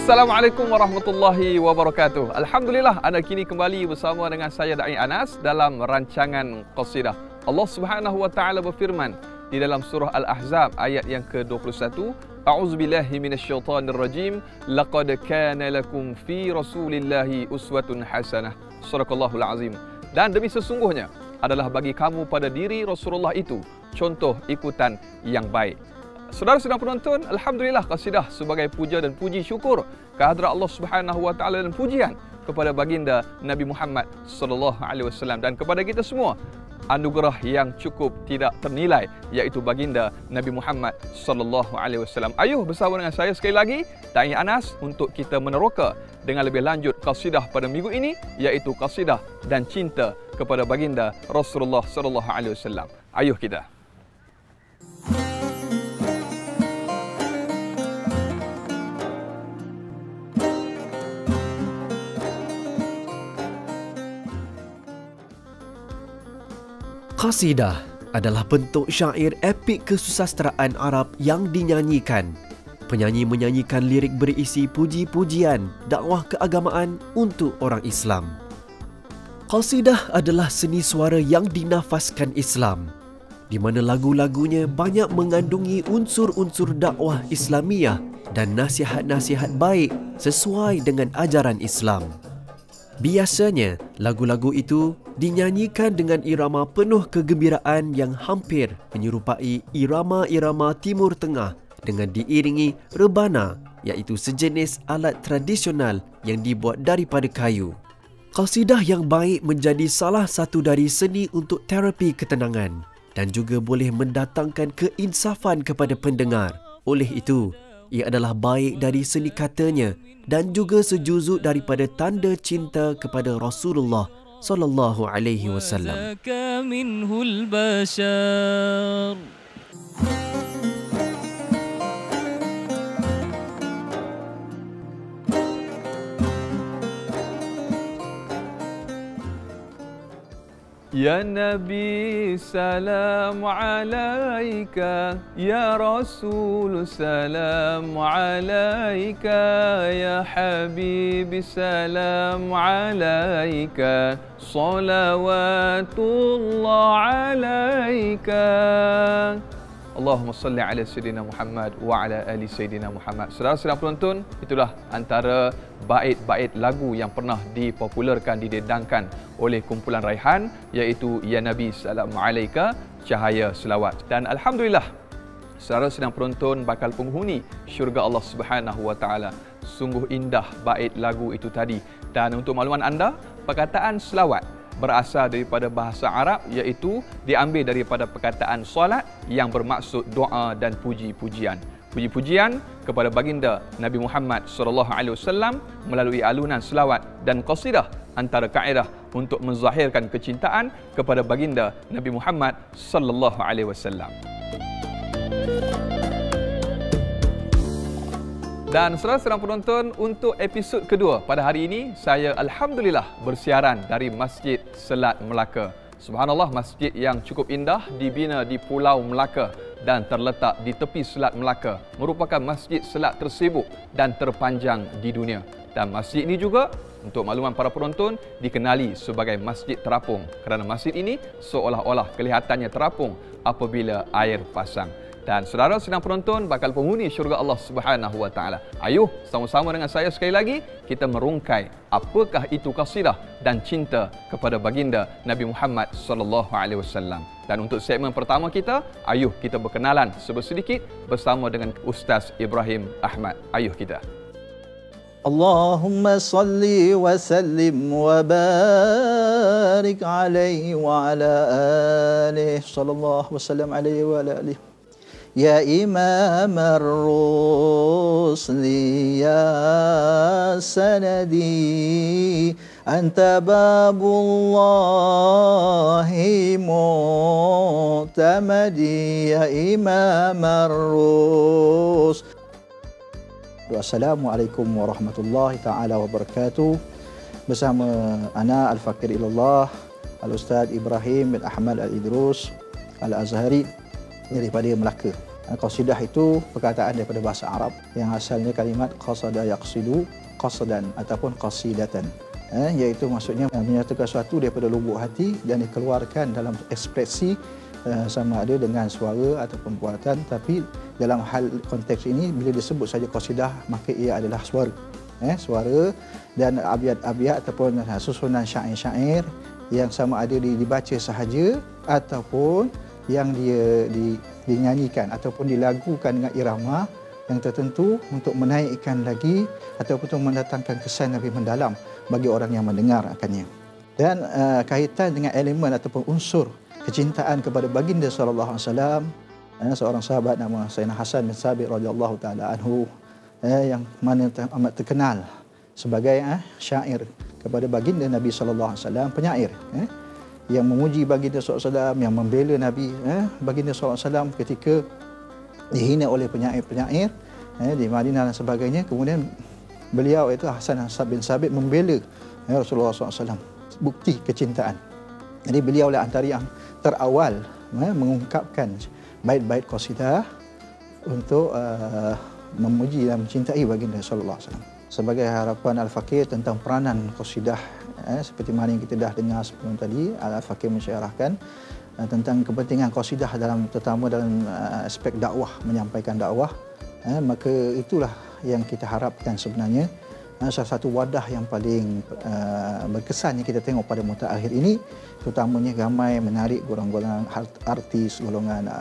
Assalamualaikum warahmatullahi wabarakatuh. Alhamdulillah, anda kini kembali bersama dengan saya Da'i Anas dalam rancangan qasidah. Allah Subhanahu wa taala berfirman di dalam surah Al-Ahzab ayat yang ke-21, A'udzubillahi minasyaitonirrajim, laqad kana lakum fi rasulillahi uswatun hasanah. Sadaqallahul azim. Dan demi sesungguhnya adalah bagi kamu pada diri Rasulullah itu contoh ikutan yang baik. Saudara sedang penonton, alhamdulillah qasidah sebagai puja dan puji syukur kehadrat Allah Subhanahu wa taala dan pujian kepada baginda Nabi Muhammad sallallahu alaihi wasallam dan kepada kita semua anugerah yang cukup tidak ternilai iaitu baginda Nabi Muhammad sallallahu alaihi wasallam. Ayuh bersama dengan saya sekali lagi Da'i Anas untuk kita meneroka dengan lebih lanjut qasidah pada minggu ini iaitu qasidah dan cinta kepada baginda Rasulullah sallallahu alaihi wasallam. Ayuh kita. Qasidah adalah bentuk syair epik kesusasteraan Arab yang dinyanyikan. Penyanyi menyanyikan lirik berisi puji-pujian dakwah keagamaan untuk orang Islam. Qasidah adalah seni suara yang dinafaskan Islam, di mana lagu-lagunya banyak mengandungi unsur-unsur dakwah Islamiyah dan nasihat-nasihat baik sesuai dengan ajaran Islam. Biasanya, lagu-lagu itu dinyanyikan dengan irama penuh kegembiraan yang hampir menyerupai irama-irama Timur Tengah dengan diiringi rebana, iaitu sejenis alat tradisional yang dibuat daripada kayu. Qasidah yang baik menjadi salah satu dari seni untuk terapi ketenangan dan juga boleh mendatangkan keinsafan kepada pendengar. Oleh itu, ia adalah baik dari seni katanya dan juga sejuzuk daripada tanda cinta kepada Rasulullah sallallahu alaihi wasallam. Ya Nabi salam alaika, Ya Rasul salam alaika, Ya Habibi salam alaika, salawatullah alaika. Allahumma salli ala Sayyidina Muhammad wa ala ali Sayyidina Muhammad. Saudara sedang penonton, itulah antara bait-bait lagu yang pernah dipopularkan, didedangkan oleh kumpulan Raihan iaitu Ya Nabi Salam Alaika, Cahaya Selawat. Dan alhamdulillah, saudara sedang penonton bakal penghuni syurga Allah Subhanahu wa taala. Sungguh indah bait lagu itu tadi. Dan untuk makluman anda, perkataan selawat berasal daripada bahasa Arab iaitu diambil daripada perkataan solat yang bermaksud doa dan puji-pujian. Puji-pujian kepada baginda Nabi Muhammad sallallahu alaihi wasallam melalui alunan selawat dan qasidah antara kaedah untuk menzahirkan kecintaan kepada baginda Nabi Muhammad sallallahu alaihi wasallam. Dan saudara sedang penonton, untuk episod kedua pada hari ini, saya alhamdulillah bersiaran dari Masjid Selat Melaka. Subhanallah, masjid yang cukup indah dibina di Pulau Melaka dan terletak di tepi Selat Melaka. Merupakan masjid selat tersibuk dan terpanjang di dunia. Dan masjid ini juga, untuk makluman para penonton, dikenali sebagai Masjid Terapung kerana masjid ini seolah-olah kelihatannya terapung apabila air pasang. Dan saudara sedang penonton bakal penghuni syurga Allah Subhanahu wa taala. Ayuh sama-sama dengan saya sekali lagi kita merungkai apakah itu qasidah dan cinta kepada baginda Nabi Muhammad sallallahu alaihi wasallam. Dan untuk segmen pertama kita, ayuh kita berkenalan sedikit bersama dengan Ustaz Ibrahim Ahmad. Ayuh kita. Allahumma salli wa sallim wa barik alaihi wa ala alihi sallallahu wasallam alaihi wa ala alihi. Ya Imam ar-Rusli ya sanadi anta babullahi mu'tamadi ya Imam ar-Rus. Assalamualaikum warahmatullahi taala wabarakatuh. Bersama ana Al-Faqir Ilallah Al-Ustaz Ibrahim bin Ahmad Al-Idrus Al-Azhari daripada Melaka. Qasidah itu perkataan daripada bahasa Arab yang asalnya kalimat qasada yaqsidu qasadan ataupun qasidatan. Iaitu maksudnya menyatakan sesuatu daripada lubuk hati dan dikeluarkan dalam ekspresi sama ada dengan suara ataupun perbuatan, tapi dalam hal konteks ini bila disebut saja qasidah maka ia adalah suara. Suara dan abiat-abiat ataupun susunan syair-syair yang sama ada dibaca sahaja ataupun yang dinyanyikan ataupun dilagukan dengan irama yang tertentu untuk menaikkan lagi ataupun untuk mendatangkan kesan lebih mendalam bagi orang yang mendengar akannya. Dan kaitan dengan elemen ataupun unsur kecintaan kepada baginda sallallahu alaihi wasallam, seorang sahabat nama Sayyidina Hasan bin Sabit radhiyallahu taala anhu, yang mana amat terkenal sebagai syair kepada baginda Nabi sallallahu alaihi wasallam, penyair yang memuji baginda SAW, yang membela Nabi baginda SAW ketika dihina oleh penyair-penyair di Madinah dan sebagainya. Kemudian beliau itu Hasan bin Sabit membela Rasulullah SAW, bukti kecintaan. Jadi beliau lah antara yang terawal mengungkapkan bait-bait qasidah untuk memuji dan mencintai baginda SAW. Sebagai harapan Al-Faqih tentang peranan qasidah, seperti mana yang kita dah dengar sebelum tadi, Al-Faqih mensyarahkan tentang kepentingan qasidah terutama dalam aspek dakwah, menyampaikan dakwah. Maka itulah yang kita harapkan sebenarnya. Salah satu wadah yang paling berkesan yang kita tengok pada mutakhir ini, terutamanya ramai menarik golongan artis, golongan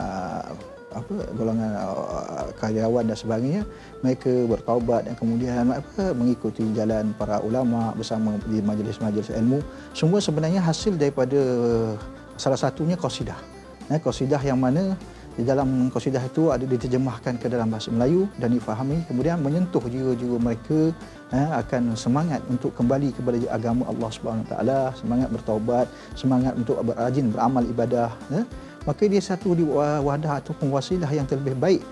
karyawan dan sebagainya, mereka bertaubat dan kemudian mengikuti jalan para ulama bersama di majlis-majlis ilmu. Semua sebenarnya hasil daripada salah satunya qasidah. Qasidah yang mana di dalam qasidah itu ada diterjemahkan ke dalam bahasa Melayu dan difahami, kemudian menyentuh jiwa-jiwa mereka akan semangat untuk kembali kepada agama Allah Subhanahu Wa Taala, semangat bertaubat, semangat untuk rajin beramal ibadah. Maka dia satu wadah ataupun wasilah yang terlebih baik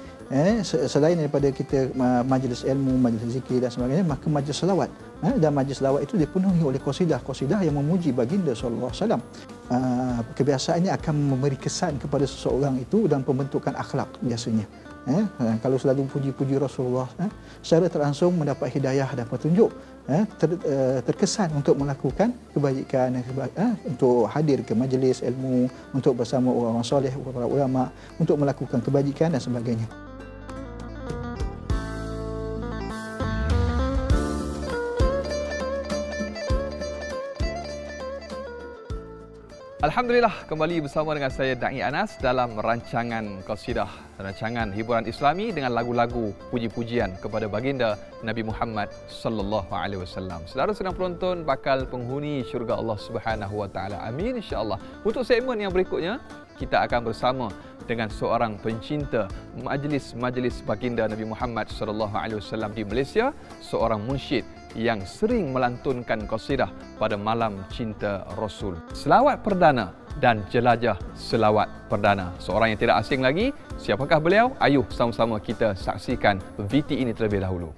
selain daripada kita majlis ilmu, majlis zikir dan sebagainya, maka majlis selawat. Dan majlis selawat itu dipenuhi oleh qasidah yang memuji baginda sallallahu alaihi wasallam. Kebiasaannya akan memberi kesan kepada seseorang itu dan pembentukan akhlak biasanya. Kalau selalu puji-puji Rasulullah, secara terlangsung mendapat hidayah dan petunjuk, terkesan untuk melakukan kebajikan, untuk hadir ke majlis ilmu, untuk bersama orang soleh, para ulama, untuk melakukan kebajikan dan sebagainya. Alhamdulillah, kembali bersama dengan saya Da'i Anas dalam rancangan qasidah, rancangan hiburan Islami dengan lagu-lagu puji-pujian kepada baginda Nabi Muhammad sallallahu alaihi wasallam. Saudara sedang penonton bakal penghuni syurga Allah Subhanahu wa taala. Amin insya-Allah. Untuk segmen yang berikutnya, kita akan bersama dengan seorang pencinta majlis-majlis baginda Nabi Muhammad sallallahu alaihi wasallam di Malaysia, seorang munsyid yang sering melantunkan qasidah pada malam cinta Rasul. Selawat perdana dan jelajah selawat perdana. Seorang yang tidak asing lagi, siapakah beliau? Ayuh sama-sama kita saksikan VT ini terlebih dahulu.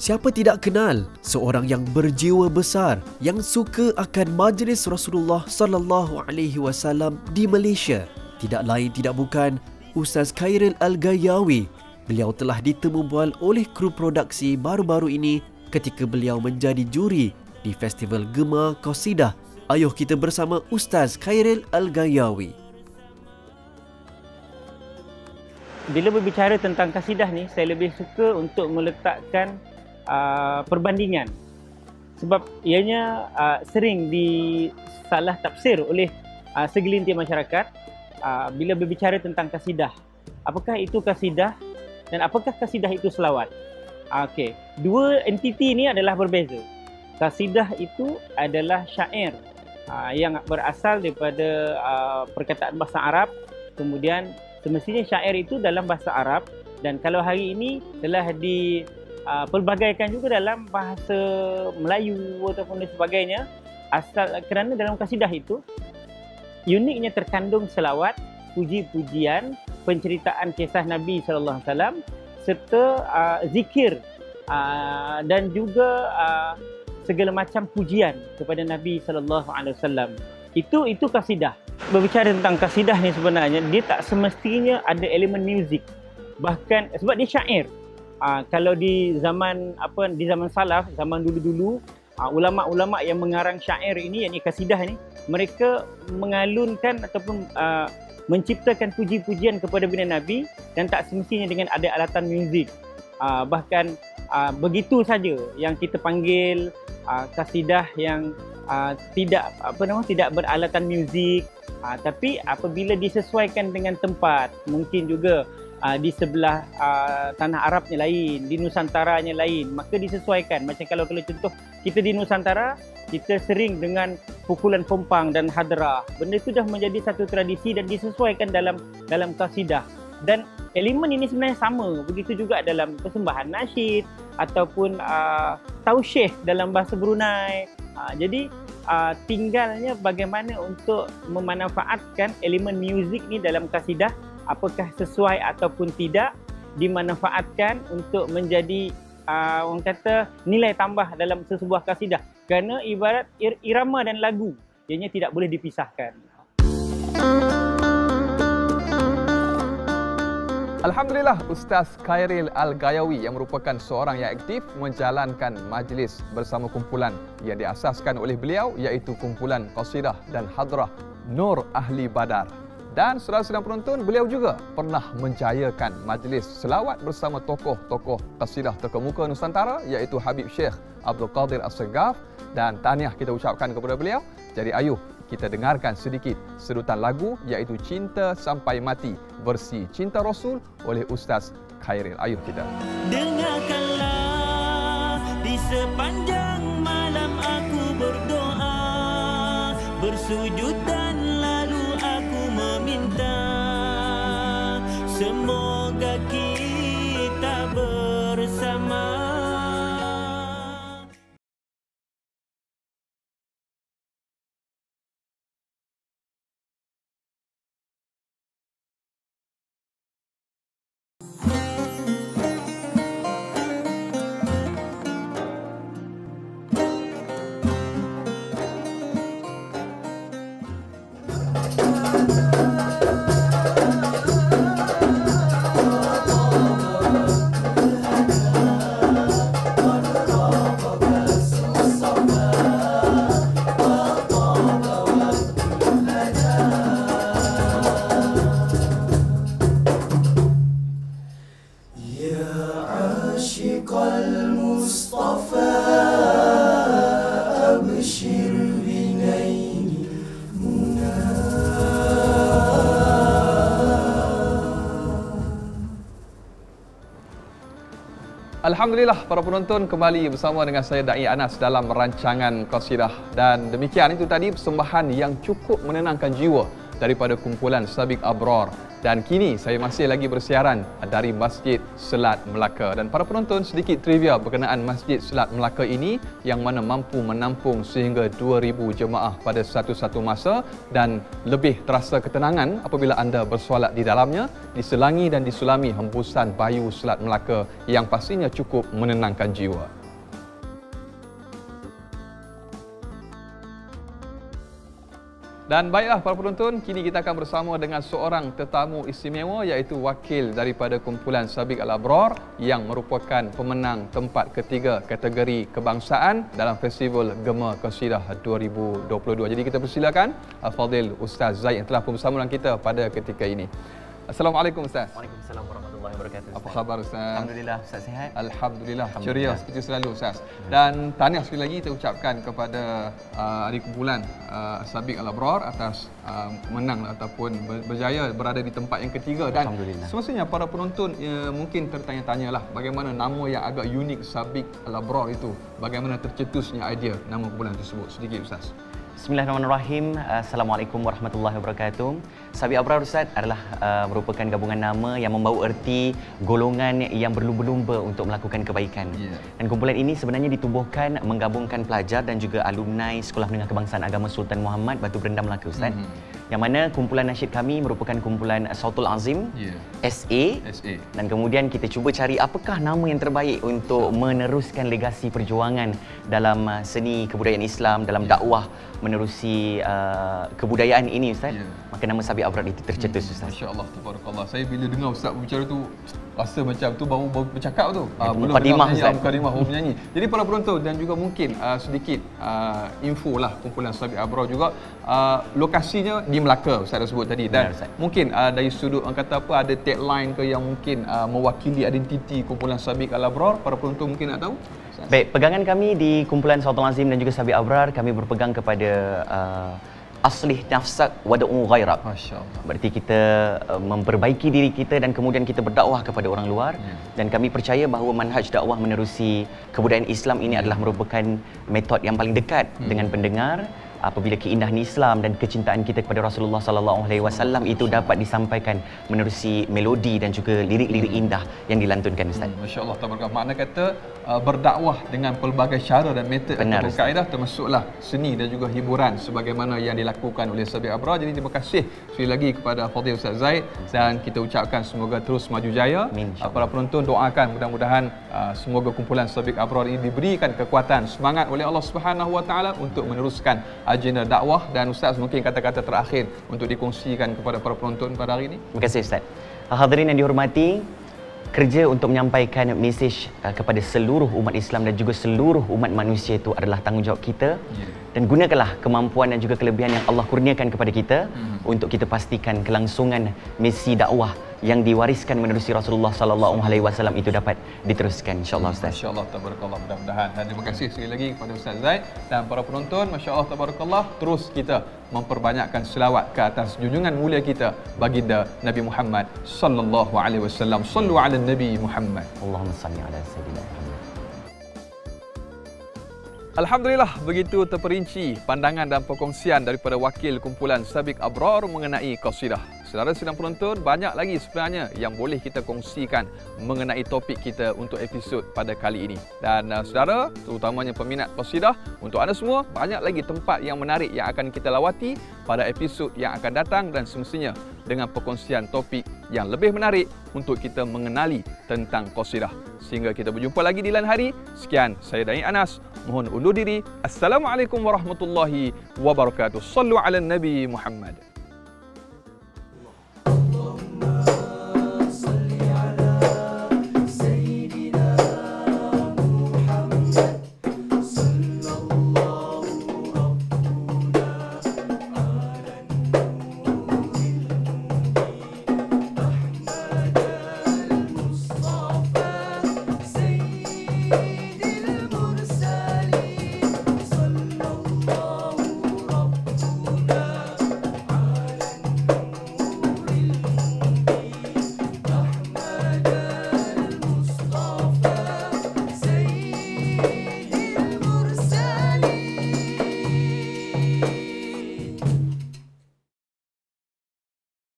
Siapa tidak kenal seorang yang berjiwa besar yang suka akan majlis Rasulullah sallallahu alaihi wasallam di Malaysia? Tidak lain tidak bukan Ustaz Khairil Al-Gayawi. Beliau telah ditemu bual oleh kru produksi baru-baru ini ketika beliau menjadi juri di Festival Gema Qasidah. Ayuh kita bersama Ustaz Khairil Al-Gayawi. Bila berbicara tentang kasidah ni, saya lebih suka untuk meletakkan perbandingan, sebab ianya sering disalah tafsir oleh segelintir masyarakat. Bila berbicara tentang kasidah, apakah itu kasidah dan apakah kasidah itu selawat? Okey, dua entiti ini adalah berbeza. Kasidah itu adalah syair yang berasal daripada perkataan bahasa Arab, kemudian semestinya syair itu dalam bahasa Arab, dan kalau hari ini telah pelbagaikan juga dalam bahasa Melayu ataupun sebagainya, kerana dalam kasidah itu uniknya terkandung selawat, puji-pujian, penceritaan kisah Nabi sallallahu alaihi wasallam serta zikir dan juga segala macam pujian kepada Nabi sallallahu alaihi wasallam. Itu kasidah. Berbicara tentang kasidah ni sebenarnya dia tak semestinya ada elemen muzik. Bahkan sebab dia syair. Kalau di zaman salaf, zaman dulu-dulu, ulama-ulama yang mengarang syair ini, yakni kasidah ni, mereka mengalunkan ataupun menciptakan puji-pujian kepada baginda Nabi dan tak semestinya dengan ada alatan muzik. Bahkan begitu saja yang kita panggil kasidah yang tidak beralatan muzik, tapi apabila disesuaikan dengan tempat, mungkin juga di sebelah tanah Arabnya lain, di Nusantaranya lain, maka disesuaikan. Macam kalau contoh kita di Nusantara, kita sering dengan pukulan pompang dan hadrah. Benda itu dah menjadi satu tradisi dan disesuaikan dalam kasidah. Dan elemen ini sebenarnya sama. Begitu juga dalam persembahan nasyid ataupun tausyih dalam bahasa Brunei. Jadi tinggalnya bagaimana untuk memanfaatkan elemen muzik ni dalam kasidah, apakah sesuai ataupun tidak, dimanfaatkan untuk menjadi orang kata nilai tambah dalam sesebuah kasidah. Kerana ibarat irama dan lagu, ianya tidak boleh dipisahkan. Alhamdulillah, Ustaz Khairil Al-Gayawi yang merupakan seorang yang aktif menjalankan majlis bersama kumpulan yang diasaskan oleh beliau, iaitu kumpulan qasidah dan hadrah Nur Ahli Badar. Dan saudara-saudara penonton, beliau juga pernah menjayakan majlis selawat bersama tokoh-tokoh qasidah terkemuka Nusantara, iaitu Habib Syekh Abdul Qadir As-Segaf, dan tahniah kita ucapkan kepada beliau. Jadi ayuh kita dengarkan sedikit sedutan lagu, iaitu Cinta Sampai Mati versi Cinta Rasul oleh Ustaz Khairil. Ayuh kita dengarkanlah. Di sepanjang malam aku berdoa, bersujud dan lalu aku meminta, semoga kita bersama. Alhamdulillah, para penonton, kembali bersama dengan saya Da'i Anas dalam rancangan qasidah. Dan demikian itu tadi persembahan yang cukup menenangkan jiwa daripada kumpulan Sabiq Abrar. Dan kini saya masih lagi bersiaran dari Masjid Selat Melaka. Dan para penonton, sedikit trivia berkenaan Masjid Selat Melaka ini yang mana mampu menampung sehingga 2,000 jemaah pada satu-satu masa, dan lebih terasa ketenangan apabila anda bersolat di dalamnya, diselangi dan disulami hembusan bayu Selat Melaka yang pastinya cukup menenangkan jiwa. Dan baiklah para penonton, kini kita akan bersama dengan seorang tetamu istimewa, iaitu wakil daripada kumpulan Sabiq Al-Abrar yang merupakan pemenang tempat ketiga kategori kebangsaan dalam Festival Gema Qasidah 2022. Jadi kita persilakan Al-Fadil Ustaz Zaid yang telah pun bersama dengan kita pada ketika ini. Assalamualaikum Ustaz. Waalaikumsalam warahmatullahi wabarakatuh. Apa khabar Ustaz? Alhamdulillah, Ustaz sihat. Alhamdulillah, ceria seperti selalu Ustaz. Dan tahniah sekali lagi kita ucapkan kepada adik kumpulan Sabiq Al-Abrar atas menang ataupun berjaya berada di tempat yang ketiga. Dan semestinya para penonton mungkin tertanya-tanyalah bagaimana nama yang agak unik Sabiq Al-Abrar itu, bagaimana tercetusnya idea nama kumpulan tersebut. Sedikit Ustaz. Bismillahirrahmanirrahim. Assalamualaikum warahmatullahi wabarakatuh. Sabiq Abrar Ustaz adalah merupakan gabungan nama yang membawa erti golongan yang berlumba-lumba untuk melakukan kebaikan. Dan kumpulan ini sebenarnya ditubuhkan menggabungkan pelajar dan juga alumni Sekolah Menengah Kebangsaan Agama Sultan Muhammad Batu Berendam Melaka Ustaz. Yang mana kumpulan nasyid kami merupakan kumpulan Sautul Azim, SA. Dan kemudian kita cuba cari apakah nama yang terbaik untuk meneruskan legasi perjuangan dalam seni kebudayaan Islam, dalam dakwah menerusi kebudayaan ini, Ustaz. Maka nama Sabit Abrad itu tercetus, Ustaz. Masya-Allah, tabarakallah. Saya bila dengar Ustaz berbicara tu rasa macam tu baru bercakap tu. Belum mukadimah, Ustaz. Mukadimah baru menyanyi. Jadi para penonton dan juga mungkin sedikit info lah kumpulan Sabit Abrad juga, lokasinya di Melaka Ustaz dah sebut tadi, dan mungkin dari sudut orang kata apa, ada tagline ke yang mungkin mewakili identiti kumpulan Sabit Al-Abrar, para penonton mungkin nak tahu? Baik, pegangan kami di kumpulan Sautul Azim dan juga Sabit Abrar, kami berpegang kepada aslih nafsak wada'u ghairak. Masya-Allah. Berarti kita memperbaiki diri kita dan kemudian kita berdakwah kepada orang luar. Dan kami percaya bahawa manhaj dakwah menerusi kebudayaan Islam ini adalah merupakan metod yang paling dekat dengan pendengar. Apabila keindahan Islam dan kecintaan kita kepada Rasulullah sallallahu alaihi wasallam itu dapat disampaikan menerusi melodi dan juga lirik-lirik indah yang dilantunkan, Ustaz. Masya-Allah, tabarakallah. Makna kata berdakwah dengan pelbagai cara dan metod atau kaedah, termasuklah seni dan juga hiburan sebagaimana yang dilakukan oleh Sabit Abrad. Jadi terima kasih sekali lagi kepada Fadil Ustaz Zaid, dan kita ucapkan semoga terus maju jaya. Para penonton doakan mudah-mudahan semoga kumpulan Sabit Abrad ini diberikan kekuatan, semangat oleh Allah Subhanahu Wa Taala untuk meneruskan agenda dakwah. Dan Ustaz mungkin kata-kata terakhir untuk dikongsikan kepada para penonton pada hari ini. Terima kasih, Ustaz. Hadirin yang dihormati, kerja untuk menyampaikan mesej kepada seluruh umat Islam dan juga seluruh umat manusia itu adalah tanggungjawab kita. Dan gunakanlah kemampuan dan juga kelebihan yang Allah kurniakan kepada kita untuk kita pastikan kelangsungan misi dakwah yang diwariskan menerusi Rasulullah sallallahu alaihi wasallam itu dapat diteruskan, insya-Allah, Ustaz. Masya-Allah, tabarakallah, mudah-mudahan. Dan terima kasih sekali lagi kepada Ustaz Zaid dan para penonton. Masya-Allah, tabarakallah, terus kita memperbanyakkan selawat ke atas junjungan mulia kita baginda Nabi Muhammad sallallahu alaihi wasallam. Sallu ala Nabi Muhammad. Allahumma salli ala sayyidina Muhammad. Alhamdulillah, begitu terperinci pandangan dan perkongsian daripada wakil kumpulan Sabit Abrar mengenai qasidah. Saudara sidang penonton, banyak lagi sebenarnya yang boleh kita kongsikan mengenai topik kita untuk episod pada kali ini. Dan saudara, terutamanya peminat qasidah, untuk anda semua, banyak lagi tempat yang menarik yang akan kita lawati pada episod yang akan datang, dan semestinya dengan perkongsian topik yang lebih menarik untuk kita mengenali tentang qasidah. Sehingga kita berjumpa lagi di lain hari. Sekian, saya Da'i Anas. Mohon undur diri. Assalamualaikum warahmatullahi wabarakatuh. Sallu ala Nabi Muhammad.